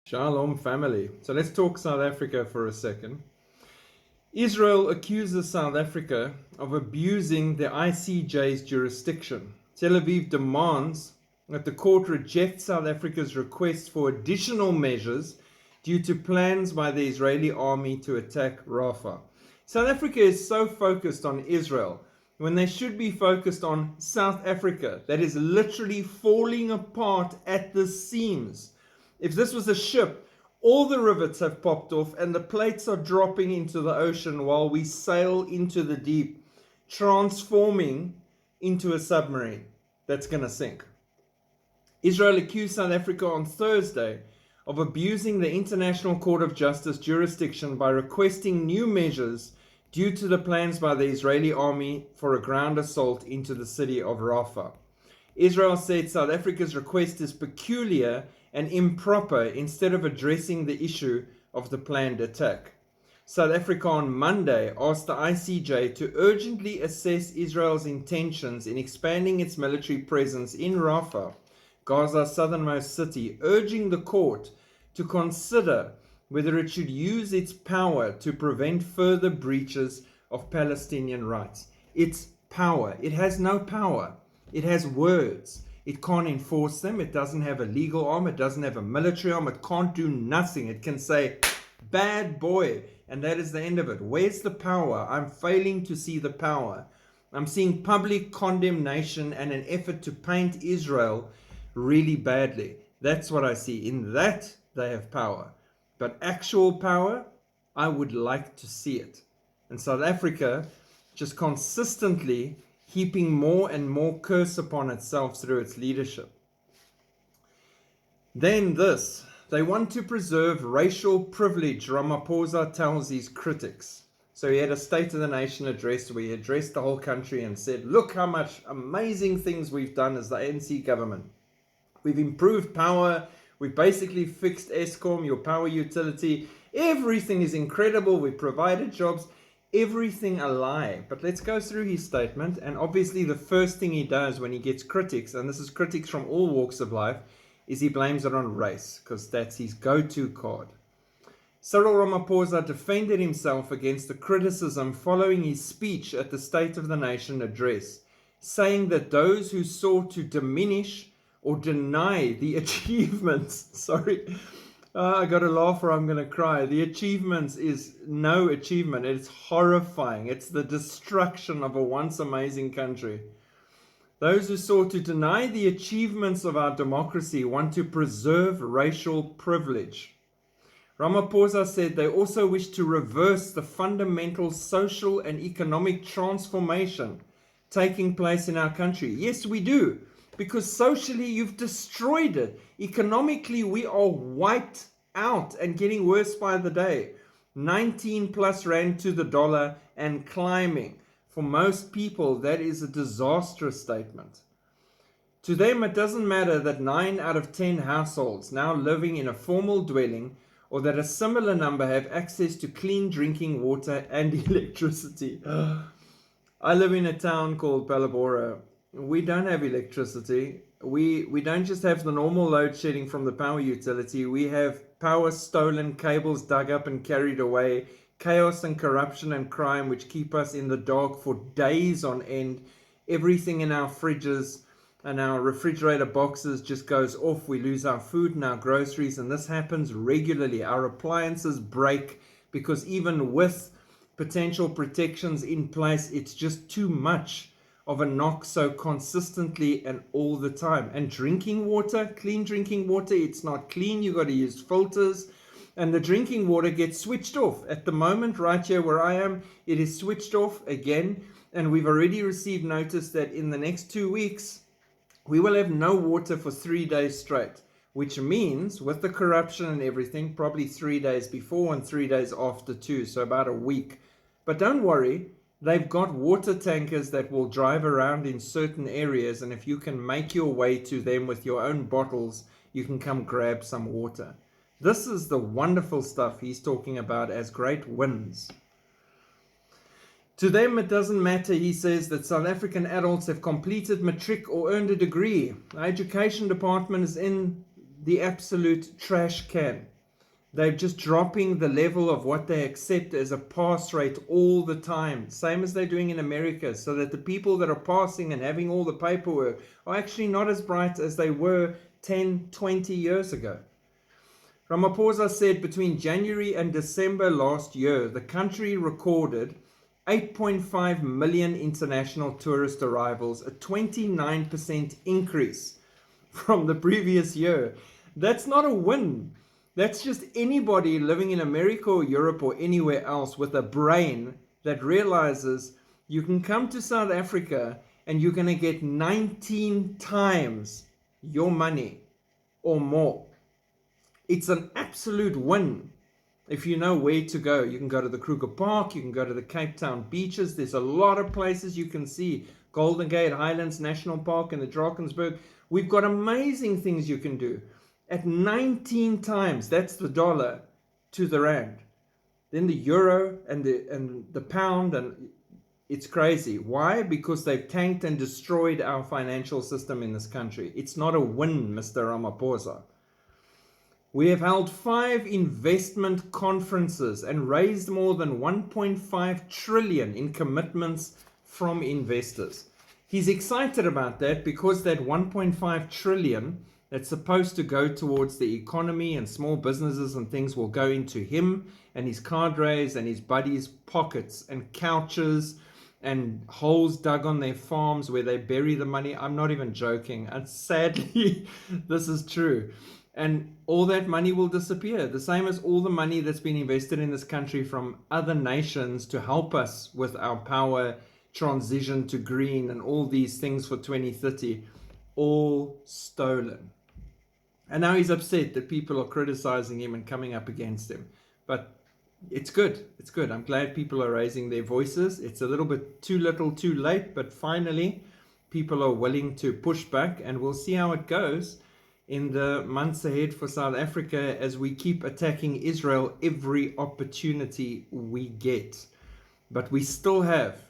Shalom family. So let's talk South Africa for a second. Israel accuses South Africa of abusing the ICJ's jurisdiction. Tel Aviv demands that the court reject South Africa's request for additional measures due to plans by the Israeli army to attack Rafah. South Africa is so focused on Israel when they should be focused on South Africa that is literally falling apart at the seams. If this was a ship, all the rivets have popped off and the plates are dropping into the ocean while we sail into the deep, transforming into a submarine that's going to sink. Israel accused South Africa on Thursday of abusing the International Court of Justice jurisdiction by requesting new measures due to the plans by the Israeli army for a ground assault into the city of Rafah. Israel said South Africa's request is peculiar and improper instead of addressing the issue of the planned attack. South Africa on Monday asked the ICJ to urgently assess Israel's intentions in expanding its military presence in Rafah, Gaza's southernmost city, urging the court to consider whether it should use its power to prevent further breaches of Palestinian rights. Its power. It has no power. It has words. It can't enforce them. It doesn't have a legal arm. It doesn't have a military arm. It can't do nothing. It can say, bad boy, and that is the end of it. Where's the power? I'm failing to see the power. I'm seeing public condemnation and an effort to paint Israel really badly. That's what I see. In that, they have power. But actual power, I would like to see it. And South Africa just consistently heaping more and more curse upon itself through its leadership. Then this, they want to preserve racial privilege, Ramaphosa tells his critics. So he had a State of the Nation address where he addressed the whole country and said, look how much amazing things we've done as the ANC government. We've improved power, we've basically fixed Eskom, your power utility, everything is incredible, we've provided jobs. Everything a lie. But let's go through his statement. And obviously the first thing he does when he gets critics, and this is critics from all walks of life, is he blames it on race, because that's his go-to card. Cyril Ramaphosa defended himself against the criticism following his speech at the State of the Nation address, saying that those who sought to diminish or deny the achievements, I got to laugh or I'm going to cry. The achievements is no achievement. It's horrifying. It's the destruction of a once amazing country. Those who sought to deny the achievements of our democracy want to preserve racial privilege. Ramaphosa said they also wish to reverse the fundamental social and economic transformation taking place in our country. Yes, we do. Because socially, you've destroyed it. Economically, we are wiped out and getting worse by the day. 19 plus rand to the dollar and climbing. For most people, that is a disastrous statement. To them, it doesn't matter that 9 out of 10 households now living in a formal dwelling or that a similar number have access to clean drinking water and electricity. I live in a town called Phalaborwa. We don't have electricity. We don't just have the normal load shedding from the power utility. We have power stolen, cables dug up and carried away, chaos and corruption and crime which keep us in the dark for days on end. Everything in our fridges and our refrigerator boxes just goes off. We lose our food and our groceries, and this happens regularly. Our appliances break because even with potential protections in place, it's just too much of a knock so consistently and all the time. And drinking water, clean drinking water, it's not clean. You got to use filters, and the drinking water gets switched off. At the moment, right here where I am, it is switched off again, and we've already received notice that in the next 2 weeks, we will have no water for 3 days straight, which means with the corruption and everything, probably 3 days before and 3 days after too, so about a week. But don't worry, they've got water tankers that will drive around in certain areas, and if you can make your way to them with your own bottles, you can come grab some water. This is the wonderful stuff he's talking about as great wins. To them, it doesn't matter, he says, that South African adults have completed matric or earned a degree. The education department is in the absolute trash can. They're just dropping the level of what they accept as a pass rate all the time, same as they're doing in America, so that the people that are passing and having all the paperwork are actually not as bright as they were 10, 20 years ago. Ramaphosa said between January and December last year, the country recorded 8.5 million international tourist arrivals, a 29% increase from the previous year. That's not a win. That's just anybody living in America or Europe or anywhere else with a brain that realizes you can come to South Africa and you're going to get 19 times your money or more. It's an absolute win if you know where to go. You can go to the Kruger Park, you can go to the Cape Town beaches. There's a lot of places you can see. Golden Gate, Highlands National Park and the Drakensberg. We've got amazing things you can do. At 19 times, that's the dollar to the rand. Then the euro and the pound, and it's crazy. Why? Because they've tanked and destroyed our financial system in this country. It's not a win, Mr. Ramaphosa. We have held 5 investment conferences and raised more than 1.5 trillion in commitments from investors. He's excited about that because that 1.5 trillion that's supposed to go towards the economy and small businesses and things will go into him and his cadres and his buddies' pockets and couches and holes dug on their farms where they bury the money. I'm not even joking. And sadly, this is true. And all that money will disappear. The same as all the money that's been invested in this country from other nations to help us with our power transition to green and all these things for 2030, all stolen. And now he's upset that people are criticizing him and coming up against him. But it's good. It's good. I'm glad people are raising their voices. It's a little bit too little, too late. But finally, people are willing to push back. And we'll see how it goes in the months ahead for South Africa as we keep attacking Israel every opportunity we get. But we still have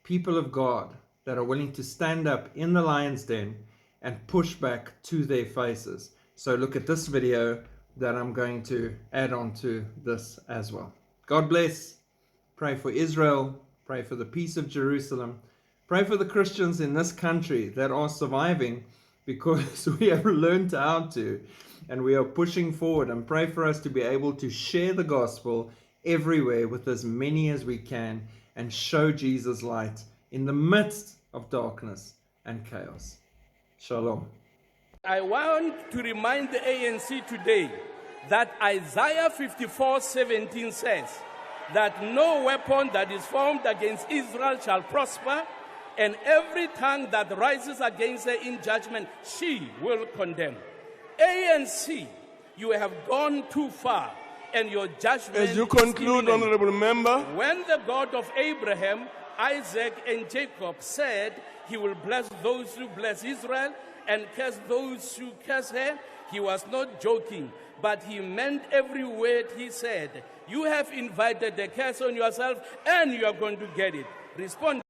people of God that are willing to stand up in the lion's den and push back to their faces. So look at this video that I'm going to add on to this as well. God bless. Pray for Israel. Pray for the peace of Jerusalem. Pray for the Christians in this country that are surviving because we have learned how to, and we are pushing forward. And pray for us to be able to share the gospel everywhere with as many as we can and show Jesus' light in the midst of darkness and chaos. Shalom. I want to remind the ANC today that Isaiah 54:17 says that no weapon that is formed against Israel shall prosper, and every tongue that rises against her in judgment, she will condemn. ANC, you have gone too far, and your judgment As you conclude, honorable member. When the God of Abraham, Isaac, and Jacob said he will bless those who bless Israel and curse those who curse her, he was not joking, but he meant every word he said. You have invited the curse on yourself, and you are going to get it. Respond.